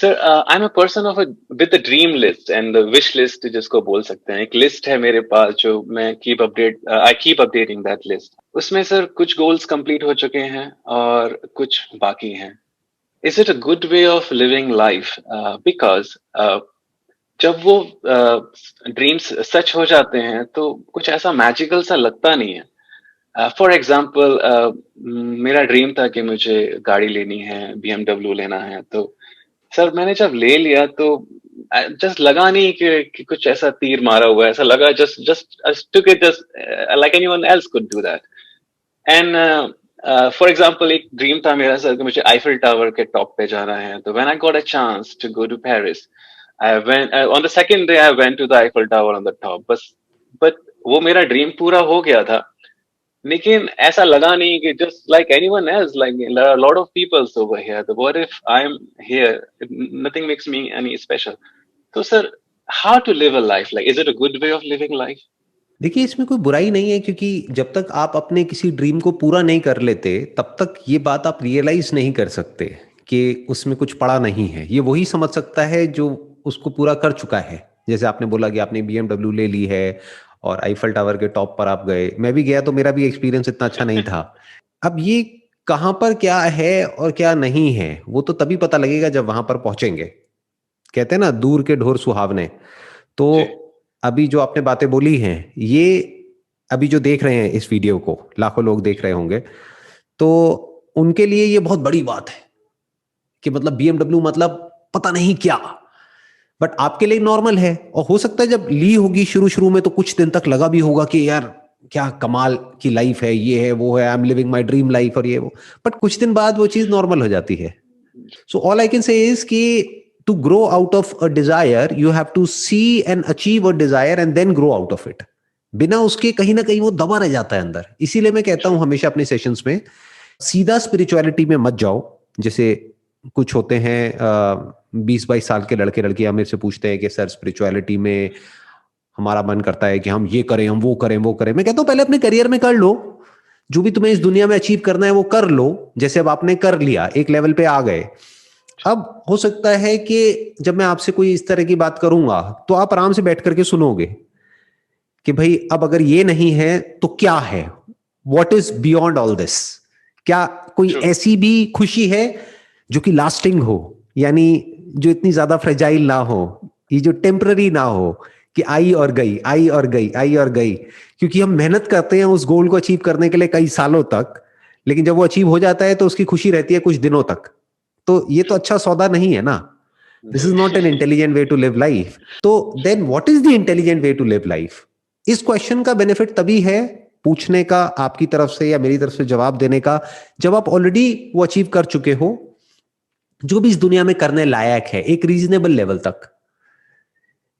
Sir I am a person of with the dream list and the wish list जिसको बोल सकते हैं। एक लिस्ट है मेरे पास जो मैं I keep updating that list. उसमें सर कुछ गोल्स कंप्लीट हो चुके हैं और कुछ बाकी हैं। Is it a good way of living life? Because जब वो ड्रीम्स सच हो जाते हैं तो कुछ ऐसा मैजिकल सा लगता नहीं है। फॉर एग्जाम्पल मेरा ड्रीम था कि मुझे गाड़ी लेनी है, BMW लेना है। तो सर मैंने जब ले लिया तो जस्ट लगा नहीं कि कुछ ऐसा तीर मारा हुआ है। ऐसा लगा just just took it just like anyone else could do that. And for example एक ड्रीम था मेरा सर कि मुझे आईफिल टावर के टॉप पे जाना है। तो when I got a chance to go to Paris, I went on the second day, I went to the Eiffel tower on the top. बस बट वो मेरा ड्रीम पूरा हो गया था, लेकिन ऐसा लगा नहीं कि just like anyone else, like lot of peoples over here, तो what if I am here, nothing makes me any special. तो sir, how to live a life? Like is it a good way of living life? देखिए, इसमें कोई बुराई नहीं है, क्योंकि जब तक आप अपने किसी ड्रीम को पूरा नहीं कर लेते तब तक ये बात आप रियलाइज नहीं कर सकते कि उसमें कुछ पड़ा नहीं है। ये वही समझ सकता है जो उसको पूरा कर चुका है। जैसे आपने बोला कि आपने BMW ले ली है और आईफल टावर के टॉप पर आप गए। मैं भी गया तो मेरा भी एक्सपीरियंस इतना अच्छा नहीं था। अब ये कहाँ पर क्या है और क्या नहीं है वो तो तभी पता लगेगा जब वहां पर पहुंचेंगे। कहते हैं ना, दूर के ढोर सुहावने। तो जी। अभी जो आपने बातें बोली हैं, ये अभी जो देख रहे हैं इस वीडियो को लाखों लोग देख रहे होंगे, तो उनके लिए ये बहुत बड़ी बात है कि मतलब BMW मतलब पता नहीं क्या। बट आपके लिए नॉर्मल है, और हो सकता है जब ली होगी शुरू शुरू में तो कुछ दिन तक लगा भी होगा कि यार क्या कमाल की लाइफ है, ये है वो है, I M living my dream life और ये वो। बट कुछ दिन बाद वो चीज नॉर्मल हो जाती है। So all I can say is कि to grow out of a desire you have to see and achieve a desire and then grow out of it। बिना उसके कहीं ना कहीं वो दबा रह जाता है अंदर। इसीलिए मैं कहता हूं हमेशा अपने सेशंस में, सीधा स्पिरिचुअलिटी में मत जाओ। जैसे कुछ होते हैं 20-22 साल के लड़के लड़कियां मेरे से पूछते हैं कि सर स्पिरिचुअलिटी में हमारा मन करता है कि हम ये करें, हम वो करें, वो करें। मैं कहता हूं पहले अपने करियर में कर लो, जो भी तुम्हें इस दुनिया में अचीव करना है वो कर लो। जैसे अब आपने कर लिया, एक लेवल पे आ गए। अब हो सकता है कि जब मैं आपसे कोई इस तरह की बात करूंगा तो आप आराम से बैठ करके सुनोगे कि भाई अब अगर ये नहीं है तो क्या है, what is beyond all this. क्या कोई ट्रू। ऐसी भी खुशी है जो कि लास्टिंग हो, यानी जो इतनी ज्यादा फ्रेजाइल ना हो, ये जो टेम्पररी ना हो कि आई और गई, आई और गई, आई और गई। क्योंकि हम मेहनत करते हैं उस गोल को अचीव करने के लिए कई सालों तक, लेकिन जब वो अचीव हो जाता है तो उसकी खुशी रहती है कुछ दिनों तक। तो ये तो अच्छा सौदा नहीं है ना। दिस इज नॉट एन जी। Intelligent way to live life. तो then what is the intelligent way to live life? इस क्वेश्चन का बेनिफिट तभी है पूछने का, आपकी तरफ से या मेरी तरफ से जवाब देने का, जब आप ऑलरेडी वो अचीव कर चुके हो जो भी इस दुनिया में करने लायक है एक रीजनेबल लेवल तक।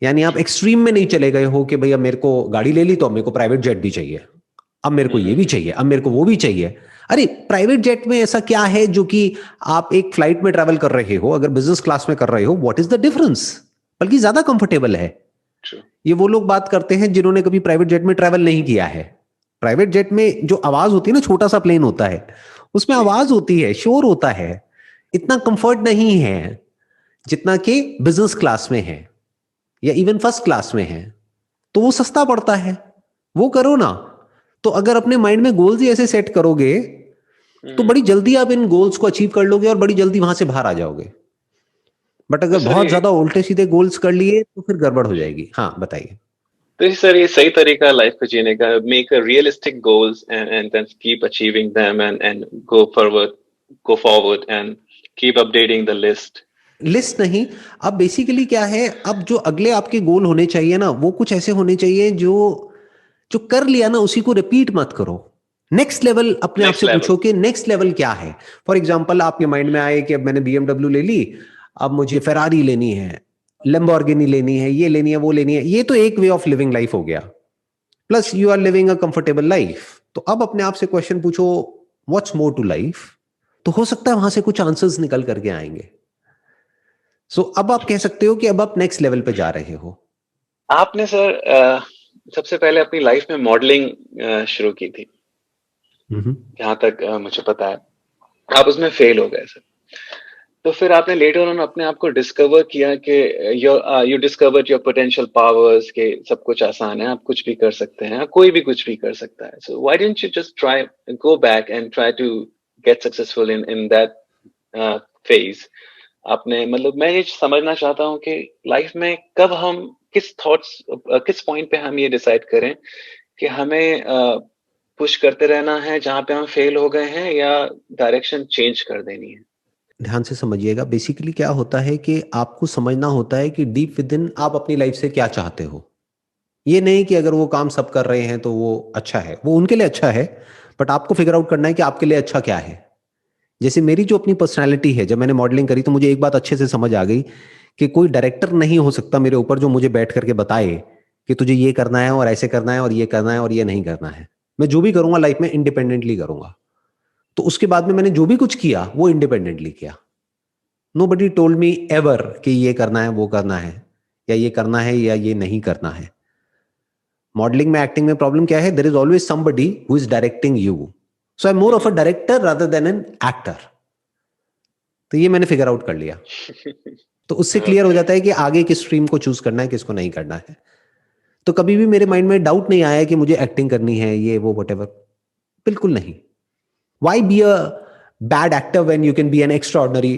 यानी आप एक्सट्रीम में नहीं चले गए हो कि भैया मेरे को गाड़ी ले ली तो अब मेरे को प्राइवेट जेट भी चाहिए, अब मेरे को ये भी चाहिए, अब मेरे को वो भी चाहिए। अरे प्राइवेट जेट में ऐसा क्या है जो कि आप एक फ्लाइट में ट्रैवल कर रहे हो, अगर बिजनेस क्लास में कर रहे हो, व्हाट इज द डिफरेंस? बल्कि ज्यादा कंफर्टेबल है। ट्रू। ये वो लोग बात करते हैं जिन्होंने कभी प्राइवेट जेट में ट्रैवल नहीं किया है। प्राइवेट जेट में जो आवाज होती है ना, छोटा सा प्लेन होता है, उसमें जी। आवाज होती है, शोर होता है। इतना कंफर्ट नहीं है जितना कि बिजनेस क्लास में है या इवन फर्स्ट क्लास में है। तो वो सस्ता पड़ता है, वो करो ना। तो अगर अपने माइंड में गोल्स ही ऐसे सेट करोगे तो बड़ी जल्दी आप इन गोल्स को अचीव कर लोगे और बड़ी जल्दी वहां से बाहर आ जाओगे। बट तो अगर सर बहुत ये ज्यादा उल्टे सीधे गोल्स कर लिए तो फिर गड़बड़ हो जाएगी। हाँ बताइए। सर ये सही तरीका है लाइफ को जीने का। Make a realistic goals and then keep achieving them and go forward and keep updating the list. List नहीं, अब बेसिकली क्या है, अब जो अगले आपके गोल होने चाहिए ना वो कुछ ऐसे होने चाहिए जो जो कर लिया ना उसी को रिपीट मत करो। नेक्स्ट लेवल अपने आप नेक्स्ट से लेवल। पूछो कि नेक्स्ट लेवल क्या है। फॉर एग्जाम्पल आपके माइंड में आए कि अब मैंने BMW ले ली, अब मुझे फेरारी लेनी है, लैम्बोर्गिनी लेनी है, ये लेनी है, वो लेनी है। ये तो एक वे ऑफ लिविंग लाइफ हो गया, plus you are living a comfortable life. तो अब अपने आप से क्वेश्चन पूछो, व्हाट्स मोर टू लाइफ? तो हो सकता है वहां से कुछ आंसर्स निकल करके आएंगे। सो अब आप कह सकते हो कि अब आप नेक्स्ट लेवल पे जा रहे हो। आपने सर सबसे पहले अपनी लाइफ में मॉडलिंग शुरू की थी, हम्म। जहां तक मुझे पता है। आप उसमें फेल हो गए सर। तो फिर आपने लेटर ऑन अपने आप को डिस्कवर किया कि you discovered your potential powers के सब कुछ आसान है, आप कुछ भी कर सकते हैं, कोई भी कुछ भी कर सकता है. So why didn't you just try, go back and try to get successful in that phase. आपने मतलब मैं ये समझना चाहता हूँ कि लाइफ में कब हम किस थॉट्स, किस पॉइंट पे हम ये डिसाइड करें कि हमें पुश करते रहना है जहां पे हम फेल हो गए हैं, या डायरेक्शन चेंज कर देनी है. ध्यान से समझिएगा, बेसिकली क्या होता है कि आपको समझना होता है कि डीप विद इन आप अपनी लाइफ से क्या चाहते हो. ये नहीं कि अगर वो काम सब कर रहे हैं तो वो अच्छा है, वो उनके लिए अच्छा है, बट आपको फिगर आउट करना है कि आपके लिए अच्छा क्या है. जैसे मेरी जो अपनी पर्सनालिटी है, जब मैंने मॉडलिंग करी तो मुझे एक बात अच्छे से समझ आ गई कि कोई डायरेक्टर नहीं हो सकता मेरे ऊपर जो मुझे बैठ करके बताए कि तुझे ये करना है और ऐसे करना है और ये करना है और ये नहीं करना है. मैं जो भी करूंगा लाइफ में इंडिपेंडेंटली करूंगा. तो उसके बाद में मैंने जो भी कुछ किया वो इंडिपेंडेंटली किया. नोबडी टोल्ड मी एवर कि ये करना है वो करना है, या ये करना है या ये नहीं करना है. मॉडलिंग में, एक्टिंग में प्रॉब्लम क्या है? There is always somebody who is directing you. So I am more of a director rather than an actor. तो ये मैंने फिगर आउट कर लिया. तो उससे क्लियर हो जाता है कि आगे किस स्ट्रीम को चूज करना है, किसको नहीं करना है. तो कभी भी मेरे माइंड में डाउट नहीं आया कि मुझे एक्टिंग करनी है, ये वो व्हाटएवर. बिल्कुल नहीं. Why be a bad actor when you can be N extraordinary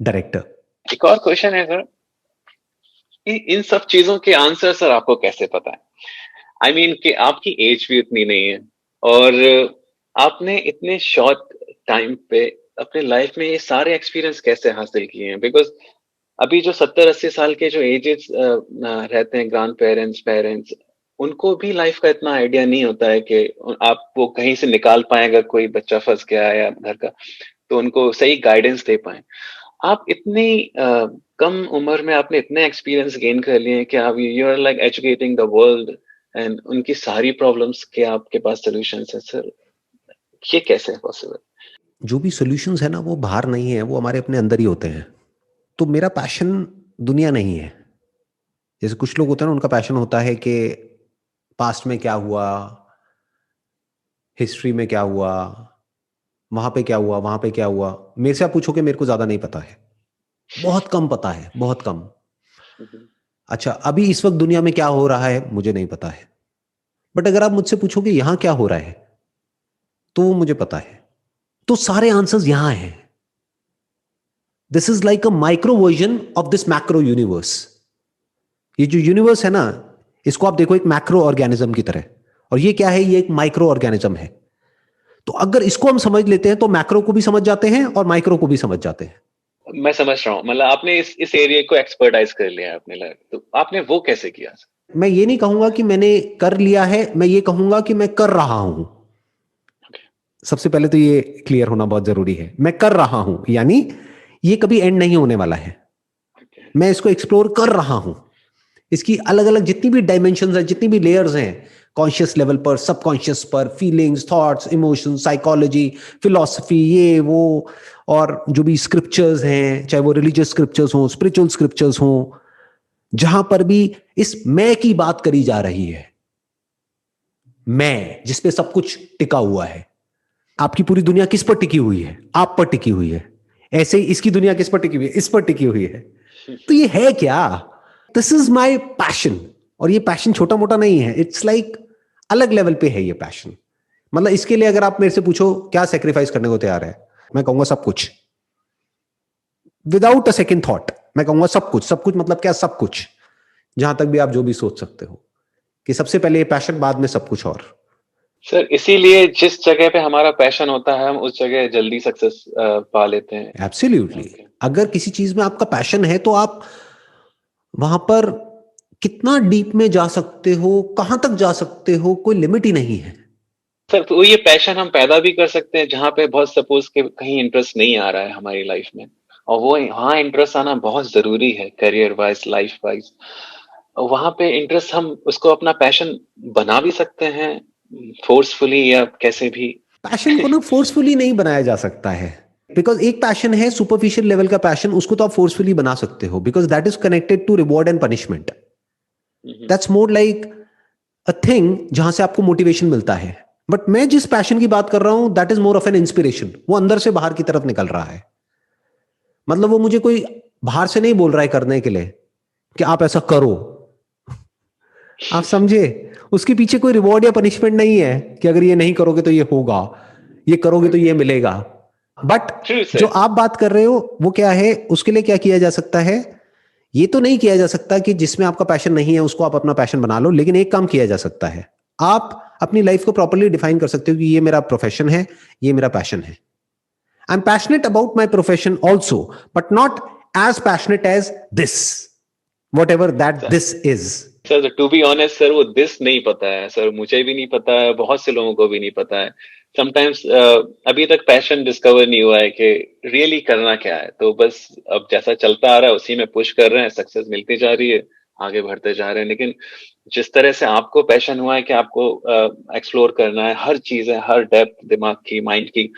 director? एक और क्वेश्चन है सर, कि इन सब चीजों के आंसर सर आपको कैसे पता है? आई मीन कि आपकी एज भी उतनी नहीं है, और आपने इतने शॉर्ट टाइम पे अपने लाइफ में ये सारे एक्सपीरियंस कैसे हासिल किए हैं? बिकॉज अभी जो 70-80 साल के जो एजेस रहते हैं, ग्रैंड पेरेंट्स, पेरेंट्स, उनको भी लाइफ का इतना आइडिया नहीं होता है कि आप वो कहीं से निकाल पाए अगर कोई बच्चा फंस गया है या घर का, तो उनको सही गाइडेंस दे पाए. आप इतनी कम उम्र में आपने इतने एक्सपीरियंस गेन कर लिए हैं कि आप, you are like educating the world, and उनकी सारी प्रॉब्लम्स के आपके पास सॉल्यूशंस है सर. ये कैसे है पॉसिबल? जो भी सॉल्यूशंस है ना, वो बाहर नहीं है, वो हमारे अपने अंदर ही होते हैं. तो मेरा पैशन दुनिया नहीं है. जैसे कुछ लोग होते हैं ना, उनका पैशन होता है कि पास्ट में क्या हुआ, हिस्ट्री में क्या हुआ, वहां पे क्या हुआ, वहां पे क्या हुआ. मेरे से आप पूछोगे, मेरे को ज्यादा नहीं पता है. बहुत कम पता है, बहुत कम. अच्छा, अभी इस वक्त दुनिया में क्या हो रहा है मुझे नहीं पता है. बट अगर आप मुझसे पूछोगे यहां क्या हो रहा है, तो वो मुझे पता है. तो सारे आंसर्स यहां हैं. This is like a micro version of this macro universe. ये जो यूनिवर्स है ना, इसको आप देखो एक मैक्रो ऑर्गेनिज्म की तरह, और ये क्या है? ये एक माइक्रो ऑर्गेनिज्म है. तो अगर इसको हम समझ लेते हैं तो मैक्रो को भी समझ जाते हैं और माइक्रो को भी समझ जाते हैं. मैं समझ रहा हूँ, मतलब आपने इस एरिया को एक्सपर्टाइज कर लिया है अपने लाइफ, तो आपने वो कैसे किया? मैं ये नहीं कहूंगा कि मैंने कर लिया है, मैं ये कहूंगा कि मैं कर रहा हूं. सबसे पहले तो ये क्लियर होना बहुत जरूरी है. मैं कर रहा हूं यानी ये कभी एंड नहीं होने वाला है. मैं इसको एक्सप्लोर कर रहा हूं. इसकी अलग अलग जितनी भी डायमेंशंस हैं, जितनी भी लेयर्स हैं, कॉन्शियस लेवल पर, सबकॉन्शियस पर, feelings, thoughts, emotions, psychology, philosophy, ये वो, और जो भी स्क्रिप्चर्स हैं, चाहे वो रिलीजियस स्क्रिप्चर्स हों, स्पिरिचुअल स्क्रिप्चर्स हों, जहां पर भी इस मैं की बात करी जा रही है, मैं जिसपे सब कुछ टिका हुआ है. आपकी पूरी दुनिया किस पर टिकी हुई है? आप पर टिकी हुई है. ऐसे ही इसकी दुनिया किस पर टिकी हुई है? इस पर टिकी हुई है. तो ये है क्या? This is my passion. और ये पैशन छोटा मोटा नहीं है. इट्स लाइक अलग लेवल पे है ये पैशन. मतलब इसके लिए अगर आप मेरे से पूछो क्या सेक्रीफाइस करने को तैयार है, मैं कहूंगा सब कुछ. विदाउट अ सेकेंड थॉट मैं कहूंगा सब कुछ. सब कुछ मतलब क्या? सब कुछ. जहां तक भी आप जो भी सोच सकते हो कि सबसे पहले ये पैशन, बाद में सब कुछ और. सर इसीलिए जिस जगह पे हमारा पैशन होता है हम उस जगह जल्दी सक्सेस पा लेते हैं. एब्सोल्युटली. Okay. अगर किसी चीज में आपका पैशन है तो आप वहां पर कितना डीप में जा सकते हो, कहां तक जा सकते हो, कोई लिमिट ही नहीं है. सर तो ये पैशन हम पैदा भी कर सकते हैं जहाँ पे बहुत सपोज के कहीं इंटरेस्ट नहीं आ रहा है हमारी लाइफ में, और वो वहाँ इंटरेस्ट आना बहुत जरूरी है करियर वाइज, लाइफ वाइज. वहां पे इंटरेस्ट हम उसको अपना पैशन बना भी सकते हैं फोर्सफुली या कैसे भी. पैशन को ना फोर्सफुली नहीं बनाया जा सकता है. बिकॉज एक पैशन है सुपरफिशियल लेवल का पैशन, उसको तो आप फोर्सफुली बना सकते हो because that is connected to reward and punishment. That's more like a thing जहां से आपको मोटिवेशन मिलता है. बट मैं जिस पैशन की बात कर रहा हूं that is more of an inspiration. वो अंदर से बाहर की तरफ निकल रहा है. मतलब वो मुझे कोई बाहर से नहीं बोल रहा है करने के लिए कि आप ऐसा करो। आप समझे? उसके पीछे कोई रिवॉर्ड या पनिशमेंट नहीं है कि अगर ये नहीं करोगे तो ये होगा, ये करोगे तो ये मिलेगा। बट जो आप बात कर रहे हो वो क्या है, उसके लिए क्या किया जा सकता है? ये तो नहीं किया जा सकता कि जिसमें आपका पैशन नहीं है उसको आप अपना पैशन बना लो, लेकिन एक काम किया जा सकता है, आप अपनी लाइफ को प्रॉपर्ली डिफाइन कर सकते हो कि ये मेरा प्रोफेशन है, ये मेरा पैशन है। I am passionate about my profession also, but not as passionate as this, whatever that this is. Sir to be honest sir, वो दिस नहीं पता है सर, मुझे भी नहीं पता है, बहुत से लोगों को भी नहीं पता है। समटाइम्स अभी तक पैशन डिस्कवर नहीं हुआ है कि रियली करना क्या है। तो बस अब जैसा चलता आ रहा है उसी में पुश कर रहे हैं, सक्सेस मिलती जा रही है, आगे बढ़ते जा रहे हैं। लेकिन जिस तरह से आपको पैशन हुआ है कि आपको एक्सप्लोर करना है हर चीज है, हर डेप्थ दिमाग की, माइंड की,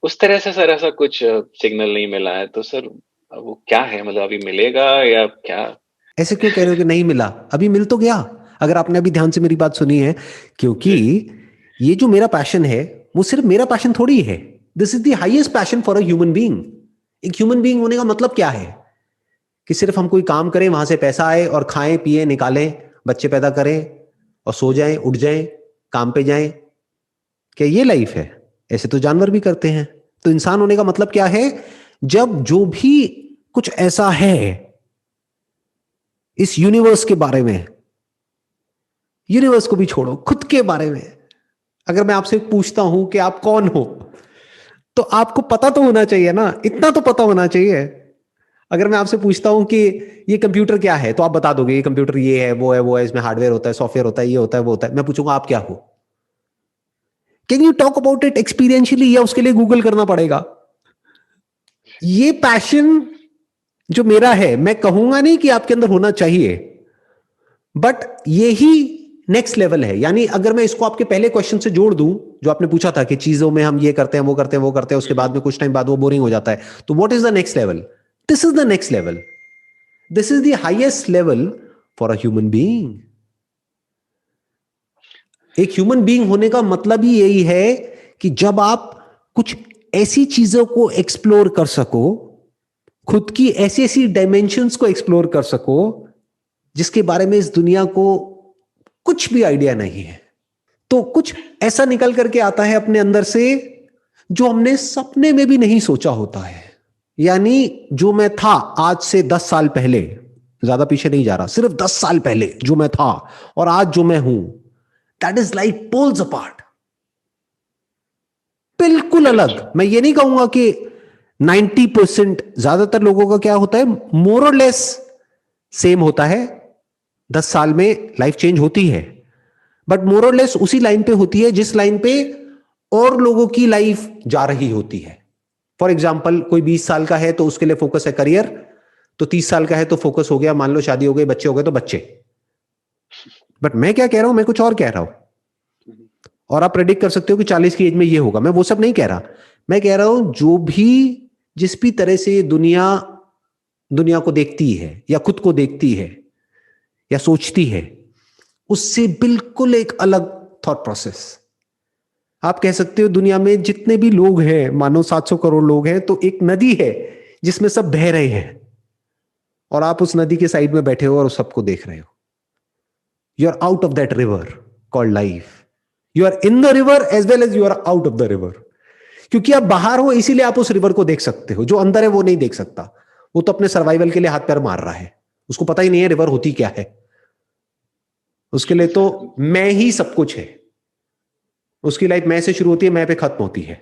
उस तरह से सर ऐसा कुछ सिग्नल नहीं मिला है। तो सर वो क्या है, मतलब अभी मिलेगा या क्या? ऐसे क्यों कह रहे हो कि नहीं मिला? अभी मिल तो गया, अगर आपने अभी ध्यान से मेरी बात सुनी है। क्योंकि ये जो मेरा पैशन है वो सिर्फ मेरा पैशन थोड़ी है, this is the highest passion for a human being. एक ह्यूमन बीइंग होने का मतलब क्या है? कि सिर्फ हम कोई काम करें, वहां से पैसा आए और खाएं पिए निकालें, बच्चे पैदा करें और सो जाएं, उठ जाएं, काम पे जाएं, क्या ये लाइफ है? ऐसे तो जानवर भी करते हैं। तो इंसान होने का मतलब क्या है? जब जो भी कुछ ऐसा है इस यूनिवर्स के बारे में, यूनिवर्स को भी छोड़ो, खुद के बारे में, अगर मैं आपसे पूछता हूं कि आप कौन हो, तो आपको पता तो होना चाहिए ना, इतना तो पता होना चाहिए। अगर मैं आपसे पूछता हूं कि ये कंप्यूटर क्या है, तो आप बता दोगे ये कंप्यूटर ये है, वो है, इसमें हार्डवेयर होता है, सॉफ्टवेयर होता है, ये होता है, वो होता है। मैं पूछूंगा आप क्या हो? Can you talk about it experientially, या उसके लिए गूगल करना पड़ेगा? ये पैशन जो मेरा है, मैं कहूंगा नहीं कि आपके अंदर होना चाहिए, बट यही नेक्स्ट लेवल है। यानी अगर मैं इसको आपके पहले क्वेश्चन से जोड़ दूं जो आपने पूछा था कि चीजों में हम ये करते हैं, वो करते हैं, वो करते हैं, उसके बाद में कुछ टाइम बाद वो बोरिंग हो जाता है, तो what is the next level? This is the next level, this is the highest level for a human being. एक ह्यूमन बीइंग होने का मतलब ही यही है कि जब आप कुछ ऐसी चीजों को एक्सप्लोर कर सको, खुद की ऐसी ऐसी डायमेंशंस को एक्सप्लोर कर सको जिसके बारे में इस दुनिया को कुछ भी आइडिया नहीं है। तो कुछ ऐसा निकल करके आता है अपने अंदर से जो हमने सपने में भी नहीं सोचा होता है। यानी जो मैं था आज से 10 साल पहले, ज्यादा पीछे नहीं जा रहा, सिर्फ 10 साल पहले जो मैं था और आज जो मैं हूं, that is like poles apart, बिल्कुल अलग। मैं ये नहीं कहूंगा कि 90%, ज्यादातर लोगों का क्या होता है, मोर और लेस सेम होता है। 10 साल में लाइफ चेंज होती है, बट मोर और लेस उसी लाइन पे होती है जिस लाइन पे और लोगों की लाइफ जा रही होती है। फॉर एग्जाम्पल, कोई 20 साल का है तो उसके लिए फोकस है करियर, तो 30 साल का है तो फोकस हो गया, मान लो शादी हो गई, बच्चे हो गए तो बच्चे। बट मैं क्या कह रहा हूं, मैं कुछ और कह रहा हूं, और आप प्रेडिक्ट कर सकते हो कि 40 की एज में ये होगा। मैं वो सब नहीं कह रहा, मैं कह रहा हूं जो भी जिस भी तरह से दुनिया को देखती है या खुद को देखती है या सोचती है, उससे बिल्कुल एक अलग थॉट प्रोसेस। आप कह सकते हो दुनिया में जितने भी लोग हैं, मानो 700 करोड़ लोग हैं, तो एक नदी है जिसमें सब बह रहे हैं और आप उस नदी के साइड में बैठे हो और उस सबको देख रहे हो। You are out of that river called life, you are in the river as well as you are out of the river. क्योंकि आप बाहर हो इसीलिए आप उस रिवर को देख सकते हो, जो अंदर है वो नहीं देख सकता। वो तो अपने सर्वाइवल के लिए हाथ पैर मार रहा है, उसको पता ही नहीं है रिवर होती क्या है। उसके लिए तो मैं ही सब कुछ है, उसकी लाइफ मैं से शुरू होती है, मैं पे खत्म होती है।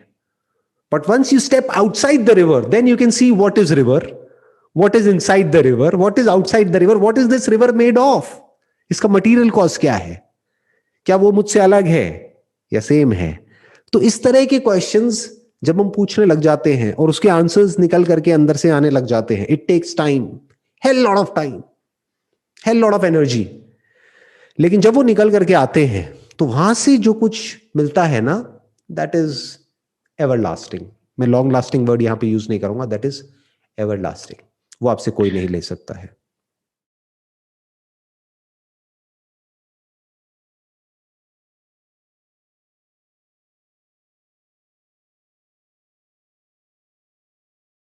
But once you step outside the river, then you can see what is river, what is inside the river, what is outside the river, what is this river made of, इसका मटीरियल कॉज क्या है, क्या वो मुझसे अलग है या same है। तो इस तरह के क्वेश्चंस जब हम पूछने लग जाते हैं और उसके आंसर्स निकल करके अंदर से आने लग जाते हैं, it takes time, hell lot of time, hell lot of energy. लेकिन जब वो निकल करके आते हैं तो वहां से जो कुछ मिलता है ना, दैट इज एवर लास्टिंग। मैं लॉन्ग लास्टिंग वर्ड यहां पे यूज नहीं करूंगा, दैट इज एवर लास्टिंग। वो आपसे कोई नहीं ले सकता है।